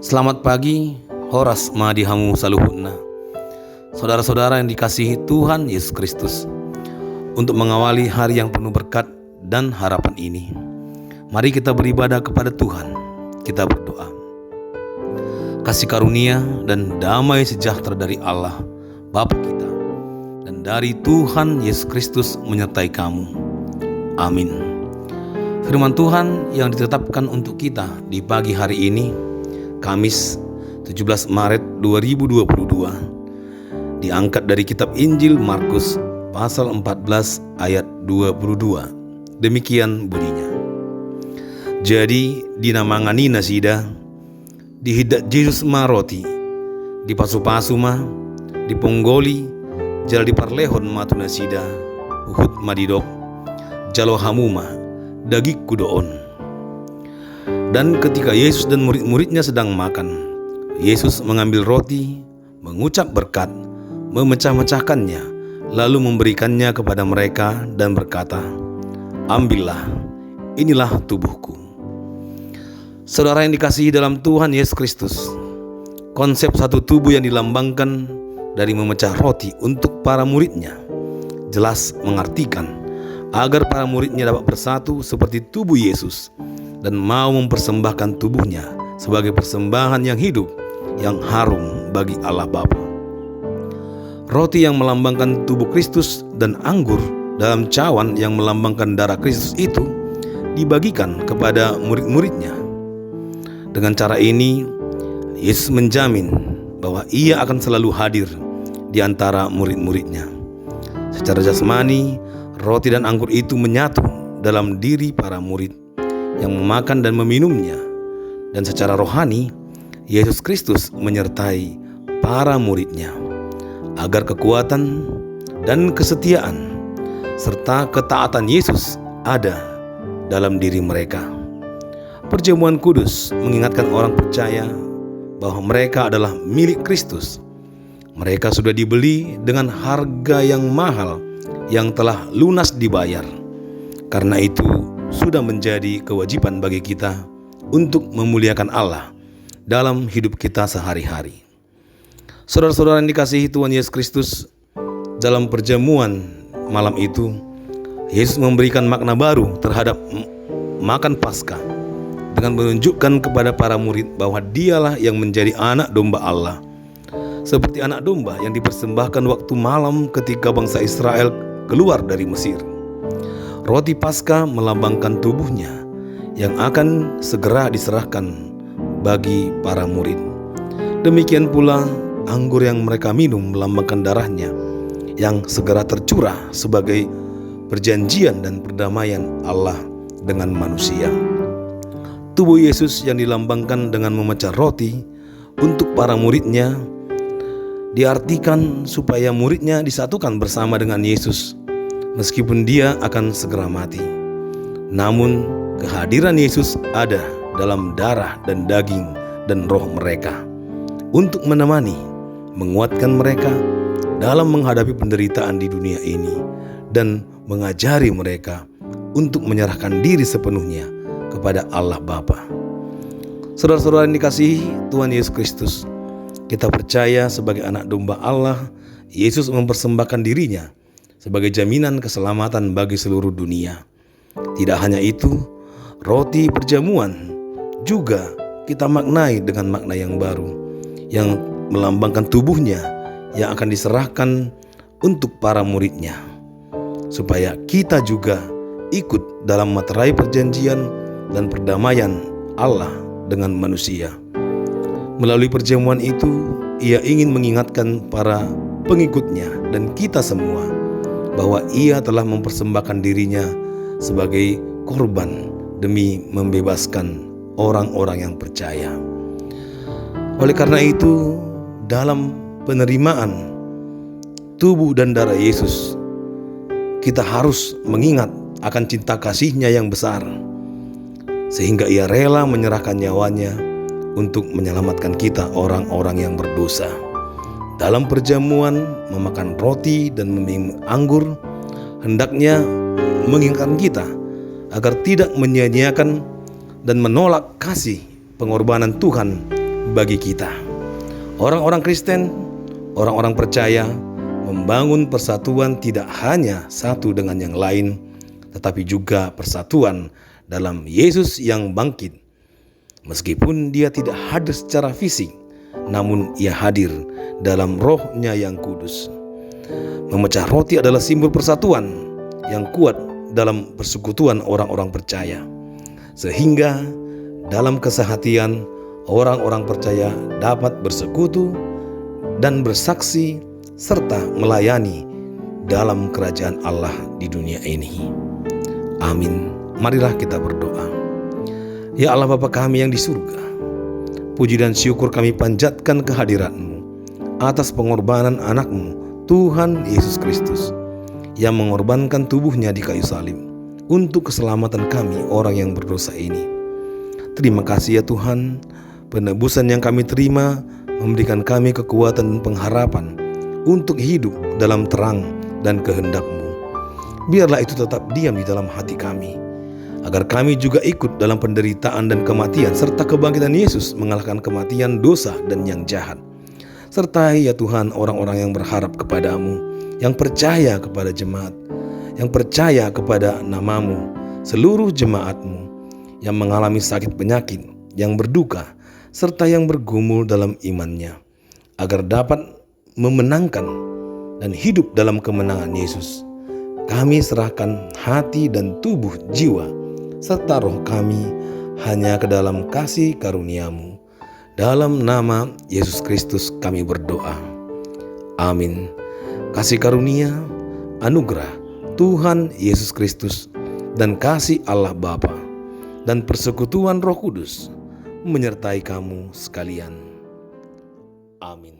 Selamat pagi, Horas Madihamu Saluhuna. Saudara-saudara yang dikasihi Tuhan Yesus Kristus, untuk mengawali hari yang penuh berkat dan harapan ini, mari kita beribadah kepada Tuhan. Kita berdoa. Kasih karunia dan damai sejahtera dari Allah Bapa kita dan dari Tuhan Yesus Kristus menyertai kamu. Amin. Firman Tuhan yang ditetapkan untuk kita di pagi hari ini, Kamis 17 Maret 2022, diangkat dari kitab Injil Markus pasal 14 ayat 22. Demikian bunyinya. Jadi dinamangani nasida, dihidat Yesus ma roti, dipasu-pasu ma, diponggoli, jal diparlehon matu nasida, uhut madidok, jalo hamuma, dagik kudoon. Dan ketika Yesus dan murid-muridnya sedang makan, Yesus mengambil roti, mengucap berkat, memecah-mecahkannya, lalu memberikannya kepada mereka dan berkata, "Ambillah, inilah tubuhku." Saudara yang dikasihi dalam Tuhan Yesus Kristus, konsep satu tubuh yang dilambangkan dari memecah roti untuk para muridnya jelas mengartikan agar para muridnya dapat bersatu seperti tubuh Yesus dan mau mempersembahkan tubuhnya sebagai persembahan yang hidup, yang harum bagi Allah Bapa. Roti yang melambangkan tubuh Kristus dan anggur dalam cawan yang melambangkan darah Kristus itu dibagikan kepada murid-muridnya. Dengan cara ini, Yesus menjamin bahwa Ia akan selalu hadir di antara murid-muridnya. Secara jasmani, roti dan anggur itu menyatu dalam diri para murid yang memakan dan meminumnya, dan secara rohani Yesus Kristus menyertai para muridnya agar kekuatan dan kesetiaan serta ketaatan Yesus ada dalam diri mereka. Perjamuan kudus mengingatkan orang percaya bahwa mereka adalah milik Kristus. Mereka sudah dibeli dengan harga yang mahal yang telah lunas dibayar. Karena itu sudah menjadi kewajiban bagi kita untuk memuliakan Allah dalam hidup kita sehari-hari. Saudara-saudara yang dikasihi Tuhan Yesus Kristus, dalam perjamuan malam itu, Yesus memberikan makna baru terhadap makan Paskah dengan menunjukkan kepada para murid bahwa Dialah yang menjadi anak domba Allah, seperti anak domba yang dipersembahkan waktu malam ketika bangsa Israel keluar dari Mesir. Roti Paskah melambangkan tubuhnya yang akan segera diserahkan bagi para murid. Demikian pula anggur yang mereka minum melambangkan darahnya yang segera tercurah sebagai perjanjian dan perdamaian Allah dengan manusia. Tubuh Yesus yang dilambangkan dengan memecah roti untuk para muridnya diartikan supaya muridnya disatukan bersama dengan Yesus meskipun Dia akan segera mati. Namun kehadiran Yesus ada dalam darah dan daging dan roh mereka untuk menemani, menguatkan mereka dalam menghadapi penderitaan di dunia ini dan mengajari mereka untuk menyerahkan diri sepenuhnya kepada Allah Bapa. Saudara-saudara yang dikasihi Tuhan Yesus Kristus, kita percaya sebagai anak domba Allah, Yesus mempersembahkan dirinya sebagai jaminan keselamatan bagi seluruh dunia. Tidak hanya itu, roti perjamuan juga kita maknai dengan makna yang baru, yang melambangkan tubuhnya yang akan diserahkan untuk para muridnya, supaya kita juga ikut dalam materai perjanjian dan perdamaian Allah dengan manusia. Melalui perjamuan itu, Ia ingin mengingatkan para pengikutnya dan kita semua bahwa Ia telah mempersembahkan dirinya sebagai korban demi membebaskan orang-orang yang percaya. Oleh karena itu, dalam penerimaan tubuh dan darah Yesus, kita harus mengingat akan cinta kasih-Nya yang besar, sehingga Ia rela menyerahkan nyawanya untuk menyelamatkan kita orang-orang yang berdosa. Dalam perjamuan memakan roti dan meminum anggur, hendaknya mengingatkan kita agar tidak menyia-nyiakan dan menolak kasih pengorbanan Tuhan bagi kita. Orang-orang Kristen, orang-orang percaya membangun persatuan tidak hanya satu dengan yang lain, tetapi juga persatuan dalam Yesus yang bangkit. Meskipun dia tidak hadir secara fisik, namun ia hadir dalam Roh-Nya yang kudus. Memecah roti adalah simbol persatuan yang kuat dalam persekutuan orang-orang percaya. Sehingga dalam kesehatian orang-orang percaya dapat bersekutu dan bersaksi serta melayani dalam kerajaan Allah di dunia ini. Amin. Marilah kita berdoa. Ya Allah Bapa kami yang di surga, puji dan syukur kami panjatkan kehadirat-Mu atas pengorbanan anak-Mu Tuhan Yesus Kristus yang mengorbankan tubuhnya di kayu salib untuk keselamatan kami orang yang berdosa ini. Terima kasih ya Tuhan, penebusan yang kami terima memberikan kami kekuatan dan pengharapan untuk hidup dalam terang dan kehendak-Mu. Biarlah itu tetap diam di dalam hati kami, agar kami juga ikut dalam penderitaan dan kematian serta kebangkitan Yesus mengalahkan kematian, dosa, dan yang jahat. Sertai ya Tuhan orang-orang yang berharap kepadamu, yang percaya kepada jemaat, yang percaya kepada nama-Mu, seluruh jemaat-Mu yang mengalami sakit penyakit, yang berduka, serta yang bergumul dalam imannya, agar dapat memenangkan dan hidup dalam kemenangan Yesus. Kami serahkan hati dan tubuh, jiwa, serta roh kami hanya ke dalam kasih karunia-Mu. Dalam nama Yesus Kristus kami berdoa. Amin. Kasih karunia, anugerah Tuhan Yesus Kristus dan kasih Allah Bapa dan persekutuan Roh Kudus menyertai kamu sekalian. Amin.